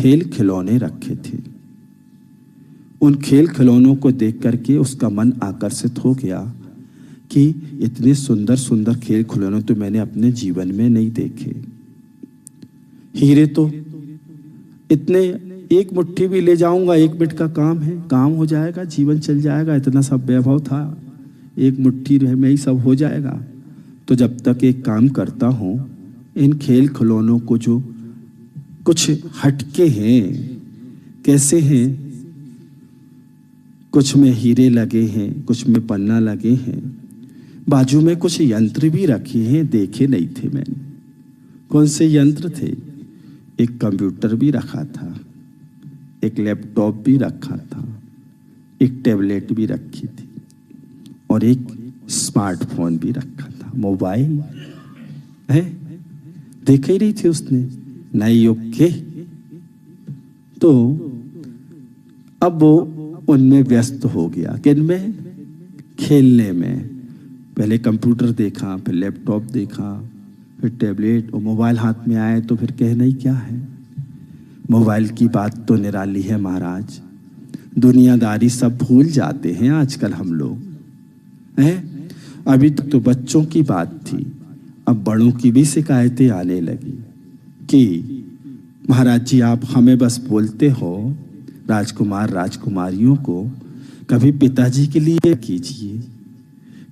खेल खिलौने रखे थे। उन खेल खिलौनों को देख करके उसका मन आकर्षित हो गया कि इतने सुंदर सुंदर खेल खिलौने तो मैंने अपने जीवन में नहीं देखे। हीरे तो इतने, एक मुट्ठी भी ले जाऊंगा, 1 मिनट का काम है, काम हो जाएगा, जीवन चल जाएगा, इतना सब वैभव था, 1 मुट्ठी में ही सब हो जाएगा। तो जब तक एक काम करता हूं, इन खेल खिलौनों को जो कुछ हटके हैं, कैसे हैं, कुछ में हीरे लगे हैं, कुछ में पन्ना लगे हैं, बाजू में कुछ यंत्र भी रखे हैं, देखे नहीं थे मैंने। कौन से यंत्र थे? एक कंप्यूटर भी रखा था, एक लैपटॉप भी रखा था, एक टैबलेट भी रखी थी और एक स्मार्टफोन भी रखा था। मोबाइल है, देखे ही नहीं थे उसने, नए युग के। तो अब वो उनमें व्यस्त हो गया। किन में? खेलने में। पहले कंप्यूटर देखा, फिर लैपटॉप देखा, फिर टैबलेट और मोबाइल हाथ में आए तो फिर कहना ही क्या है। मोबाइल की बात तो निराली है महाराज, दुनियादारी सब भूल जाते हैं आजकल हम लोग हैं। अभी तक तो बच्चों की बात थी, अब बड़ों की भी शिकायतें आने लगी कि महाराज जी आप हमें बस बोलते हो, राजकुमार राजकुमारियों को कभी पिताजी के लिए कीजिए,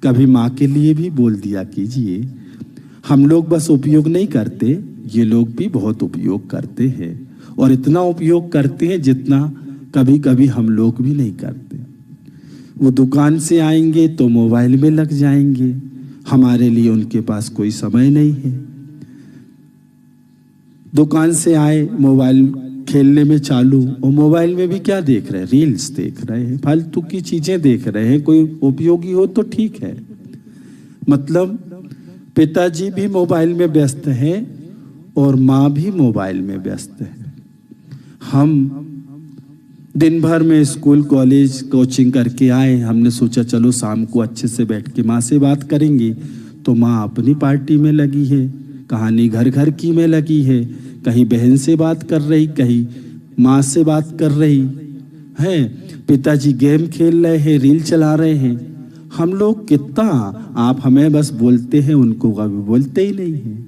कभी माँ के लिए भी बोल दिया कीजिए। हम लोग बस उपयोग नहीं करते, ये लोग भी बहुत उपयोग करते हैं और इतना उपयोग करते हैं जितना कभी कभी हम लोग भी नहीं करते। वो दुकान से आएंगे तो मोबाइल में लग जाएंगे, हमारे लिए उनके पास कोई समय नहीं है। दुकान से आए, मोबाइल खेलने में चालू, और मोबाइल में भी क्या देख रहे हैं? रील्स देख रहे हैं, फालतू की चीजें देख रहे हैं। कोई उपयोगी हो तो ठीक है। मतलब पिताजी भी मोबाइल में व्यस्त हैं और माँ भी मोबाइल में व्यस्त है। हम दिन भर में स्कूल कॉलेज कोचिंग करके आए, हमने सोचा चलो शाम को अच्छे से बैठ के माँ से बात करेंगे, तो माँ अपनी पार्टी में लगी है, कहानी घर घर की में लगी है, कहीं बहन से बात कर रही, कहीं माँ से बात कर रही है, पिताजी गेम खेल रहे हैं, रील चला रहे हैं। हम लोग कितना, आप हमें बस बोलते हैं, उनको कभी बोलते ही नहीं हैं।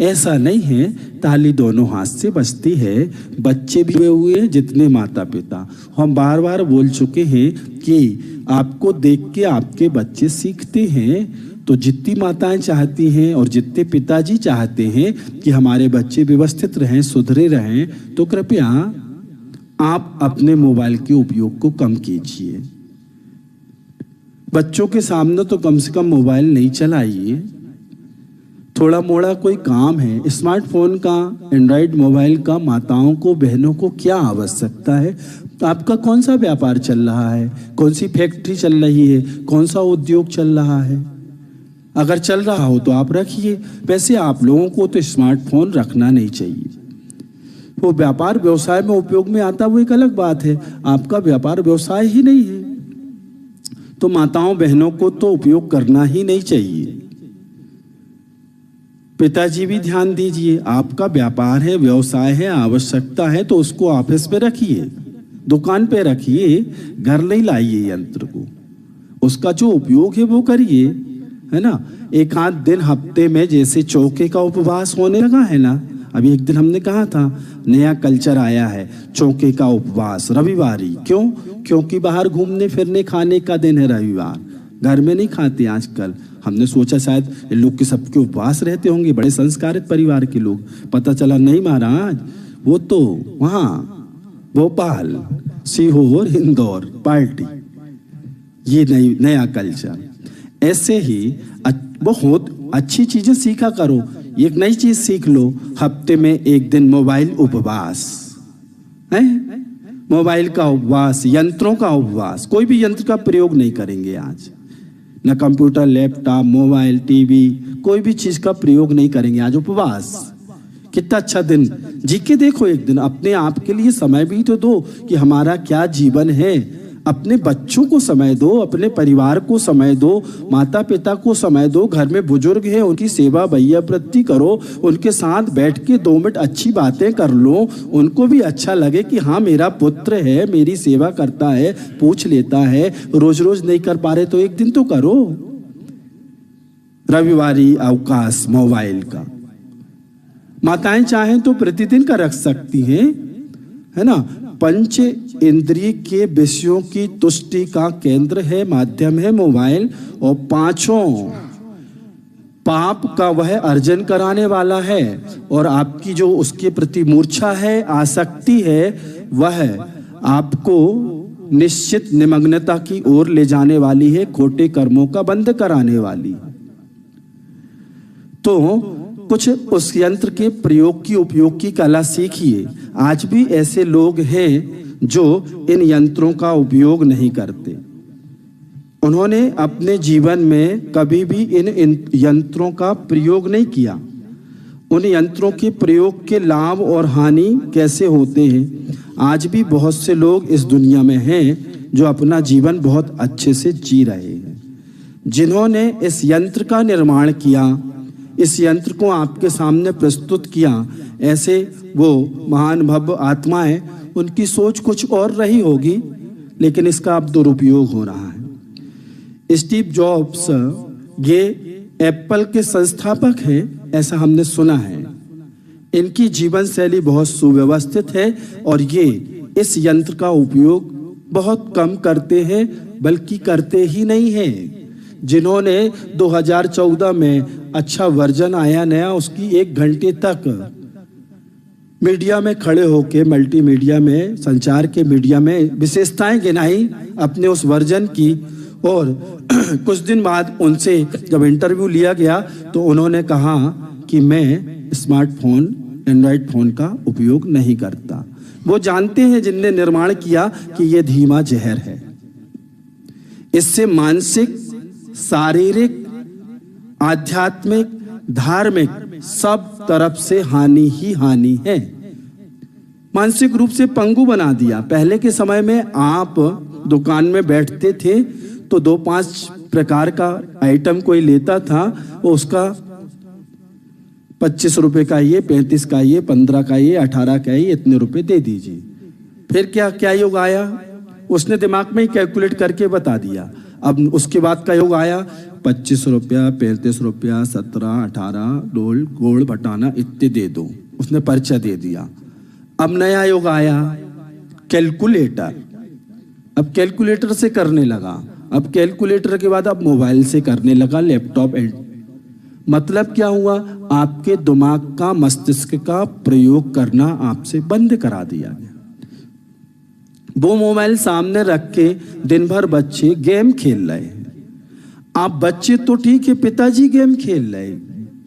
ऐसा नहीं है, ताली दोनों हाथ से बजती है। बच्चे भी हुए हैं जितने माता पिता। हम बार बार बोल चुके हैं कि आपको देख के आपके बच्चे सीखते हैं। तो जितनी माताएं चाहती हैं और जितने पिताजी चाहते हैं कि हमारे बच्चे व्यवस्थित रहें, सुधरे रहें, तो कृपया आप अपने मोबाइल के उपयोग को कम कीजिए। बच्चों के सामने तो कम से कम मोबाइल नहीं चलाइए। थोड़ा मोड़ा कोई काम है, स्मार्टफोन का, एंड्रॉइड मोबाइल का माताओं को, बहनों को क्या आवश्यकता है? आपका कौन सा व्यापार चल रहा है, कौन सी फैक्ट्री चल रही है, कौन सा उद्योग चल रहा है? अगर चल रहा हो तो आप रखिए। वैसे आप लोगों को तो स्मार्टफोन रखना नहीं चाहिए। वो व्यापार व्यवसाय में उपयोग में आता, वो एक अलग बात है। आपका व्यापार व्यवसाय ही नहीं है तो माताओं बहनों को तो उपयोग करना ही नहीं चाहिए। पिताजी भी ध्यान दीजिए, आपका व्यापार है, व्यवसाय है, आवश्यकता है तो उसको ऑफिस पे रखिए, दुकान पे रखिए, घर नहीं लाइए यंत्र को। उसका जो उपयोग है वो करिए, है ना। एक आध दिन हफ्ते में, जैसे चौके का उपवास होने लगा है ना, अभी एक दिन हमने कहा था नया कल्चर आया है, चौके का उपवास रविवारी। क्यों? क्योंकि बाहर घूमने फिरने खाने का दिन है रविवार, घर में नहीं खाते आजकल। हमने सोचा शायद लोग के सबके उपवास रहते होंगे, बड़े संस्कारित परिवार के लोग। पता चला नहीं महाराज, वो तो वहाँ भोपाल, सीहोर, इंदौर पार्टी, ये नया कल्चर। ऐसे ही बहुत अच्छी चीजें सीखा करो। एक नई चीज सीख लो, हफ्ते में एक दिन मोबाइल उपवास है, मोबाइल का उपवास, यंत्रों का उपवास। कोई भी यंत्र का प्रयोग नहीं करेंगे आज, ना कंप्यूटर, लैपटॉप, मोबाइल, टीवी, कोई भी चीज का प्रयोग नहीं करेंगे आज। उपवास, कितना अच्छा दिन जी के देखो। एक दिन अपने आप के लिए समय भी तो दो कि हमारा क्या जीवन है। अपने बच्चों को समय दो, अपने परिवार को समय दो, माता पिता को समय दो, घर में बुजुर्ग हैं उनकी सेवा भैयावृत्ति करो, उनके साथ बैठ के 2 मिनट अच्छी बातें कर लो, उनको भी अच्छा लगे कि हाँ मेरा पुत्र है, मेरी सेवा करता है, पूछ लेता है। रोज रोज नहीं कर पा रहे तो एक दिन तो करो। रविवारी अवकाश मोबाइल का माताएं चाहें तो प्रतिदिन का रख सकती हैं, है ना। पंच इंद्रिय के विषयों की तुष्टि का केंद्र है, माध्यम है मोबाइल, और 5 पाप का वह अर्जन कराने वाला है, और आपकी जो उसके प्रति मूर्छा है, आसक्ति है, वह आपको निश्चित निमग्नता की ओर ले जाने वाली है, खोटे कर्मों का बंध कराने वाली। तो कुछ उस यंत्र के प्रयोग की उपयोग की कला सीखिए। आज भी ऐसे लोग हैं जो इन यंत्रों का उपयोग नहीं करते। उन्होंने अपने जीवन में कभी भी इन यंत्रों का प्रयोग नहीं किया। उन यंत्रों के प्रयोग के लाभ और हानि कैसे होते हैं, आज भी बहुत से लोग इस दुनिया में हैं जो अपना जीवन बहुत अच्छे से जी रहे हैं। जिन्होंने इस यंत्र का निर्माण किया, इस यंत्र को आपके सामने प्रस्तुत किया, ऐसे वो महान भव्य आत्माएं, उनकी सोच कुछ और रही होगी, लेकिन इसका अब दुरुपयोग हो रहा है। स्टीव जॉब्स ये एप्पल के संस्थापक हैं, ऐसा हमने सुना है। इनकी जीवन शैली बहुत सुव्यवस्थित है और ये इस यंत्र का उपयोग बहुत कम करते हैं, बल्कि करते ही नहीं हैं। जिन्होंने 2014 में अच्छा वर्जन आया नया, उसकी 1 घंटे तक मीडिया में खड़े होके, मल्टीमीडिया में, संचार के मीडिया में विशेषताएं गिनाई अपने उस वर्जन की, और कुछ दिन बाद उनसे जब इंटरव्यू लिया गया तो उन्होंने कहा कि मैं स्मार्टफोन, एंड्रॉयड फोन का उपयोग नहीं करता। वो जानते हैं जिनने निर्माण किया कि ये धीमा जहर है, इससे मानसिक, शारीरिक, आध्यात्मिक, धार्मिक सब तरफ से हानि ही हानि है। मानसिक रूप से पंगु बना दिया। पहले के समय में आप दुकान में बैठते थे तो 2-5 प्रकार का आइटम कोई लेता था, वो उसका 25 रुपए का ये, 35 का ये, 15 का ये, 18 का ये, इतने रुपए दे दीजिए। फिर क्या युग आया, उसने दिमाग में ही कैलकुलेट करके बता दिया। अब उसके बाद का युग आया, 25 रुपया, 35 रुपया, 17, 18, डोल गोल बटाना इतने दे दो, उसने पर्चा दे दिया। अब नया युग आया, कैलकुलेटर। अब कैलकुलेटर से करने लगा, अब कैलकुलेटर के बाद अब मोबाइल से करने लगा, लैपटॉप। मतलब क्या हुआ, आपके दिमाग का, मस्तिष्क का प्रयोग करना आपसे बंद करा दिया गया। वो मोबाइल सामने रख के दिन भर बच्चे गेम खेल रहे हैं। आप बच्चे तो ठीक है, पिताजी गेम खेल रहे,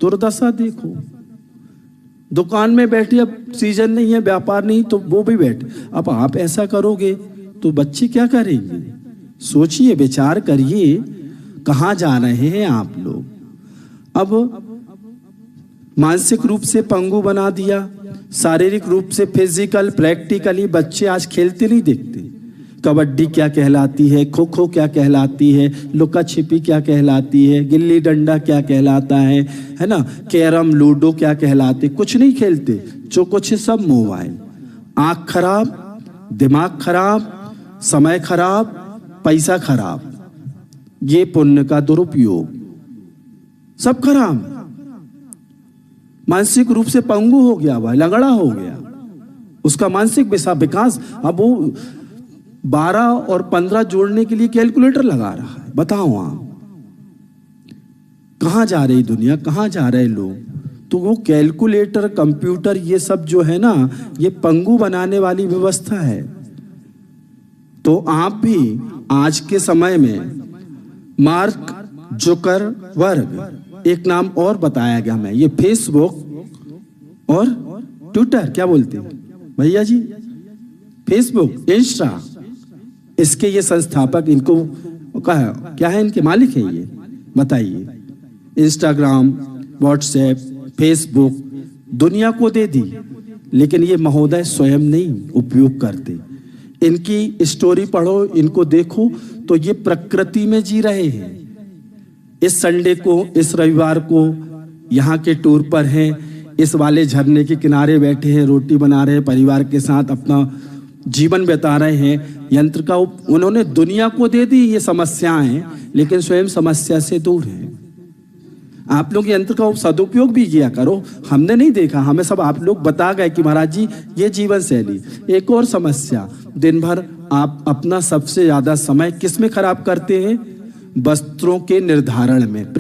दुर्दशा देखो। दुकान में बैठे, अब सीजन नहीं है, व्यापार नहीं, तो वो भी बैठे। अब आप ऐसा करोगे तो बच्चे क्या करेंगे? सोचिए, विचार करिए, कहाँ जा रहे हैं आप लोग। अब मानसिक रूप से पंगु बना दिया, शारीरिक रूप से, फिजिकल, प्रैक्टिकली बच्चे आज खेलते नहीं दिखते। कबड्डी क्या कहलाती है, खो खो क्या कहलाती है, लुका छिपी क्या कहलाती है, गिल्ली डंडा क्या कहलाता है ना, कैरम, लूडो क्या कहलाते, कुछ नहीं खेलते। जो कुछ है सब मोबाइल। आँख खराब, दिमाग खराब, समय खराब, पैसा खराब, ये पुण्य का दुरुपयोग, सब खराब। मानसिक रूप से पंगु हो गया, वह लंगड़ा हो गया, उसका मानसिक विकास। अब वो 12 और 15 जोड़ने के लिए कैलकुलेटर लगा रहा है। बताओ आप कहाँ जा रही दुनिया, कहाँ जा रहे लोग। तो वो कैलकुलेटर, कंप्यूटर, ये सब जो है ना, ये पंगु बनाने वाली व्यवस्था है। तो आप भी आज के समय में मार्क जुकरबर्ग, एक नाम और बताया गया हमें, ये फेसबुक और ट्विटर, क्या बोलते हैं भैया जी, फेसबुक, इंस्टा, इसके ये संस्थापक, इनको क्या है, इनके मालिक हैं ये, बताइए। इंस्टाग्राम, व्हाट्सएप, फेसबुक दुनिया को दे दी, लेकिन ये महोदय स्वयं नहीं उपयोग करते। इनकी स्टोरी पढ़ो, इनको देखो, तो ये प्रकृति में जी रहे हैं। इस संडे को, इस रविवार को यहाँ के टूर पर हैं, इस वाले झरने के किनारे बैठे हैं, रोटी बना रहे हैं, परिवार के साथ अपना जीवन बिता रहे हैं। यंत्र का उन्होंने दुनिया को दे दी ये समस्याएं, लेकिन स्वयं समस्या से दूर है। आप लोग यंत्र का सदुपयोग भी किया करो। हमने नहीं देखा, हमें सब आप लोग बता गए कि महाराज जी ये जीवन शैली। एक और समस्या, दिन भर आप अपना सबसे ज्यादा समय किस में खराब करते हैं? वस्त्रों के निर्धारण में।